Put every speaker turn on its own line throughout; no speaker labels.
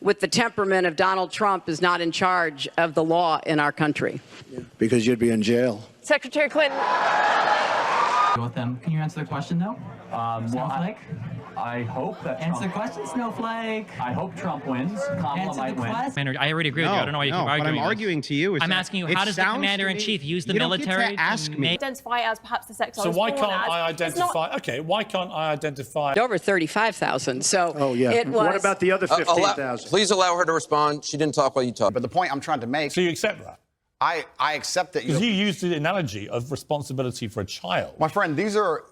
with the temperament of Donald Trump is not in charge of the law in our country.
Because you'd be in jail.
Secretary Clinton.
With them. Can you answer the question, though? Snowflake?
I hope that
Answer the question, Snowflake.
I hope Trump wins. Kamala might win.
I already agree with you. I don't know why you keep arguing.
What I'm arguing to you is
I'm asking you, how does the commander-in-chief use the military to ask me?
Identify as perhaps the sex I
So
was
why
born
can't
as.
I identify? Okay, why can't I identify?
Over 35,000. So
Oh, yeah.
it was.
What about the other 15,000?
Please allow her to respond. She didn't talk while you talked.
But the point I'm trying to make,
So you accept that?
I accept that
Because you used the analogy of responsibility for a child.
my friend, these are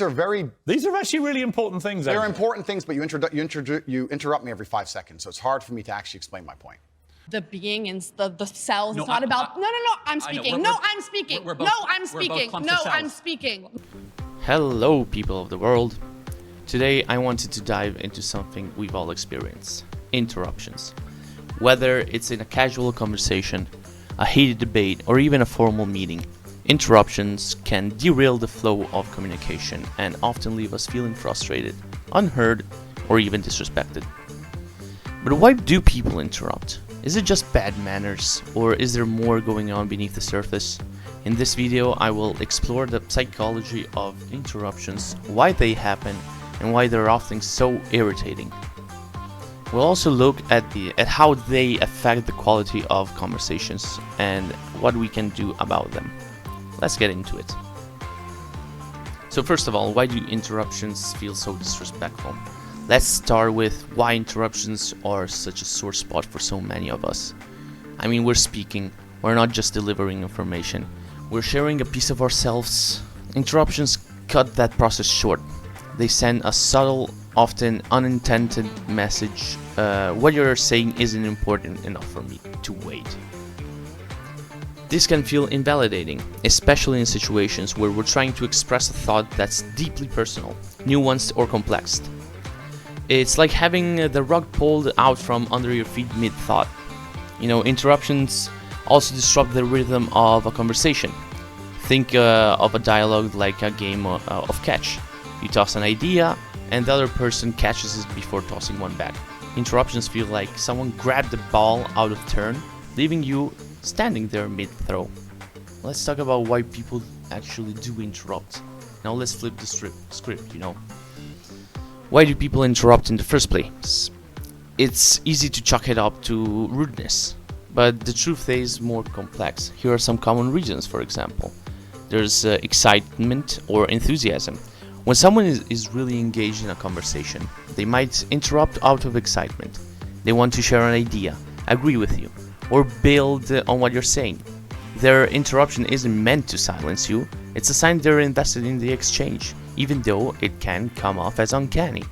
very,
These are actually really important things.
they're
Andrew.
important things, but you interrupt me every 5 seconds, so it's hard for me to actually explain my point.
The being in the cells.
No,
it's not about. No, I'm
I know,
speaking. I'm speaking.
we're both-
No, I'm
we're both
speaking.
clumps
No,
of
I'm
cells.
speaking.
Hello, people of the world. Today I wanted to dive into something we've all experienced: interruptions. Whether it's in a casual conversation, a heated debate, or even a formal meeting, interruptions can derail the flow of communication and often leave us feeling frustrated, unheard, or even disrespected. But why do people interrupt? Is it just bad manners, or is there more going on beneath the surface? In this video, I will explore the psychology of interruptions, why they happen, and why they're often so irritating. We'll also look at how they affect the quality of conversations and what we can do about them. Let's get into it. So first of all, why do interruptions feel so disrespectful? Let's start with why interruptions are such a sore spot for so many of us. I mean, we're speaking, we're not just delivering information, we're sharing a piece of ourselves. Interruptions cut that process short. They send a subtle, often unintended message. What you're saying isn't important enough for me to wait. This can feel invalidating, especially in situations where we're trying to express a thought that's deeply personal, nuanced, or complex. It's like having the rug pulled out from under your feet mid-thought. You know, interruptions also disrupt the rhythm of a conversation. Think of a dialogue like a game of catch. You toss an idea, and the other person catches it before tossing one back. Interruptions feel like someone grabbed the ball out of turn, leaving you standing there mid-throw. Let's talk about why people actually do interrupt. Now let's flip the script, you know. Why do people interrupt in the first place? It's easy to chalk it up to rudeness, but the truth is more complex. Here are some common reasons, for example. There's excitement or enthusiasm. When someone is really engaged in a conversation, they might interrupt out of excitement. They want to share an idea, agree with you, or build on what you're saying. Their interruption isn't meant to silence you, it's a sign they're invested in the exchange, even though it can come off as uncanny.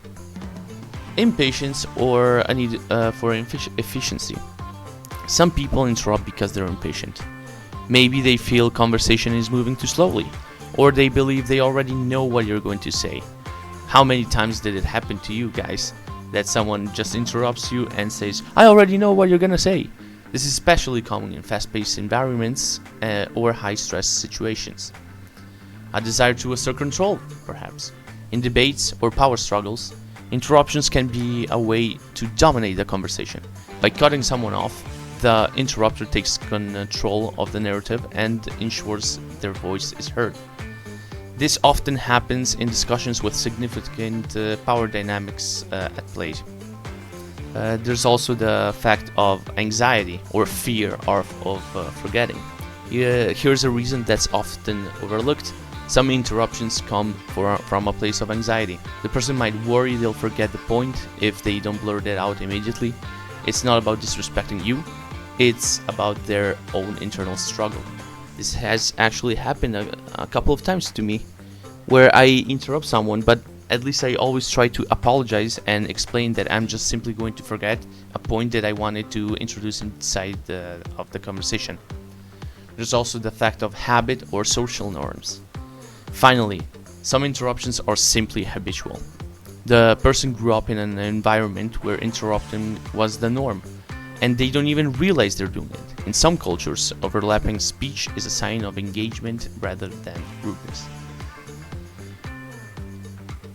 Impatience or a need for efficiency. Some people interrupt because they're impatient. Maybe they feel conversation is moving too slowly, or they believe they already know what you're going to say. How many times did it happen to you guys that someone just interrupts you and says, "I already know what you're gonna say"? This is especially common in fast-paced environments or high-stress situations. A desire to assert control, perhaps. In debates or power struggles, interruptions can be a way to dominate the conversation. By cutting someone off, the interrupter takes control of the narrative and ensures their voice is heard. This often happens in discussions with significant power dynamics at play. There's also the fact of anxiety or fear of forgetting. Here's a reason that's often overlooked. Some interruptions come from a place of anxiety. The person might worry they'll forget the point if they don't blurt it out immediately. It's not about disrespecting you, it's about their own internal struggle. This has actually happened a couple of times to me, where I interrupt someone, but at least I always try to apologize and explain that I'm just simply going to forget a point that I wanted to introduce inside of the conversation. There's also the fact of habit or social norms. Finally, some interruptions are simply habitual. The person grew up in an environment where interrupting was the norm, and they don't even realize they're doing it. In some cultures, overlapping speech is a sign of engagement rather than rudeness.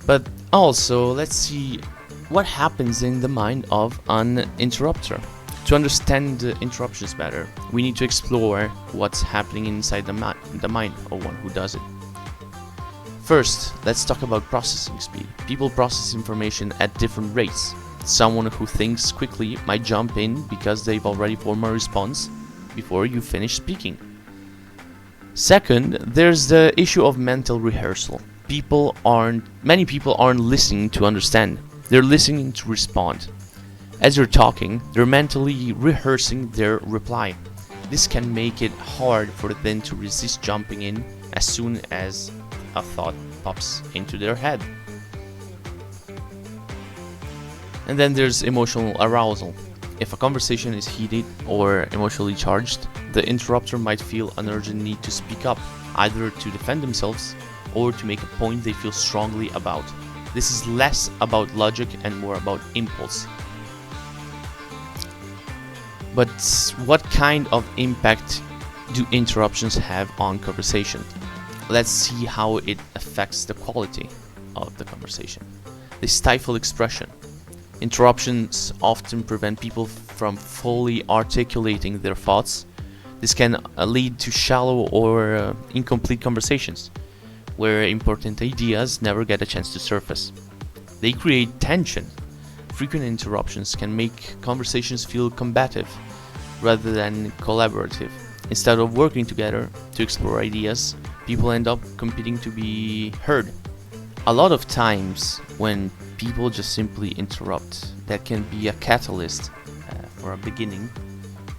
But also, let's see what happens in the mind of an interrupter? To understand the interruptions better, we need to explore what's happening inside the mind of one who does it. First, let's talk about processing speed. People process information at different rates. Someone who thinks quickly might jump in because they've already formed a response before you finish speaking. Second, there's the issue of mental rehearsal. Many people aren't listening to understand. They're listening to respond. As you're talking, they're mentally rehearsing their reply. This can make it hard for them to resist jumping in as soon as a thought pops into their head. And then there's emotional arousal. If a conversation is heated or emotionally charged, the interrupter might feel an urgent need to speak up, either to defend themselves or to make a point they feel strongly about. This is less about logic and more about impulse. But what kind of impact do interruptions have on conversation? Let's see how it affects the quality of the conversation. They stifle expression. Interruptions often prevent people from fully articulating their thoughts. This can lead to shallow or incomplete conversations, where important ideas never get a chance to surface. They create tension. Frequent interruptions can make conversations feel combative rather than collaborative. Instead of working together to explore ideas, people end up competing to be heard. A lot of times when people just simply interrupt, that can be a catalyst for a beginning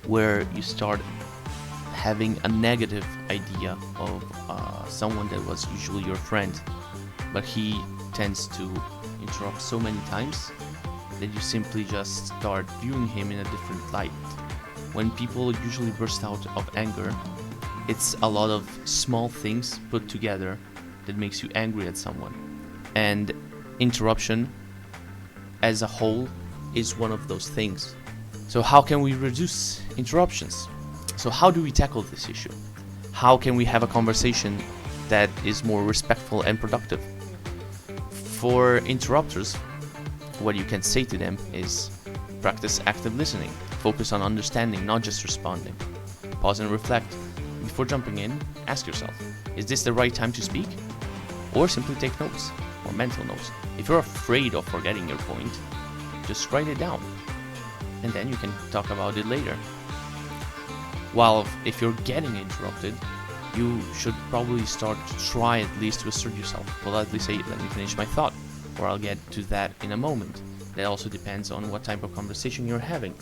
where you start having a negative idea of someone that was usually your friend, but he tends to interrupt so many times that you simply just start viewing him in a different light. When people usually burst out of anger, it's a lot of small things put together that makes you angry at someone. And interruption as a whole is one of those things. So how can we reduce interruptions? So how do we tackle this issue? How can we have a conversation that is more respectful and productive? For interrupters, what you can say to them is practice active listening. Focus on understanding, not just responding. Pause and reflect. Before jumping in, ask yourself, is this the right time to speak? Or simply take notes, or mental notes. If you're afraid of forgetting your point, just write it down, and then you can talk about it later. While if you're getting interrupted, you should probably start to try at least to assert yourself. Politely say, let me finish my thought, or I'll get to that in a moment. That also depends on what type of conversation you're having.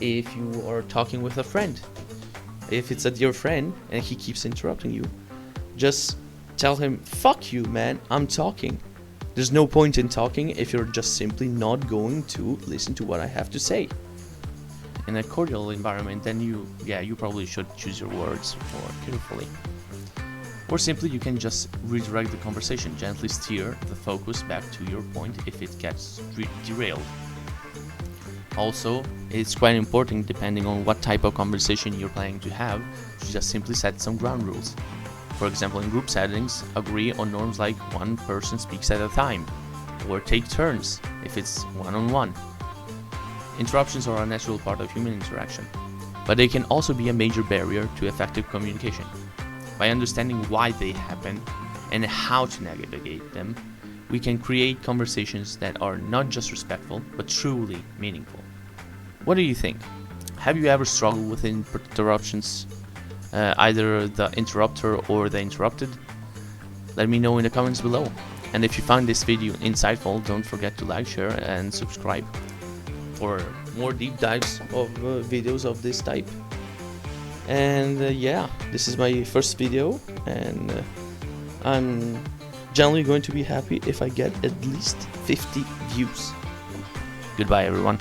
If you are talking with a friend, if it's a dear friend and he keeps interrupting you, just tell him, fuck you, man, I'm talking. There's no point in talking if you're just simply not going to listen to what I have to say. In a cordial environment, then you probably should choose your words more carefully. Or simply you can just redirect the conversation, gently steer the focus back to your point if it gets derailed. Also, it's quite important, depending on what type of conversation you're planning to have, to just simply set some ground rules. For example, in group settings, agree on norms like one person speaks at a time, or take turns if it's one-on-one. Interruptions are a natural part of human interaction, but they can also be a major barrier to effective communication. By understanding why they happen and how to navigate them, we can create conversations that are not just respectful, but truly meaningful. What do you think? Have you ever struggled with interruptions, either the interrupter or the interrupted? Let me know in the comments below. And if you found this video insightful, don't forget to like, share, and subscribe for more deep dives of videos of this type. And yeah, this is my first video, and I'm generally going to be happy if I get at least 50 views. Goodbye, everyone.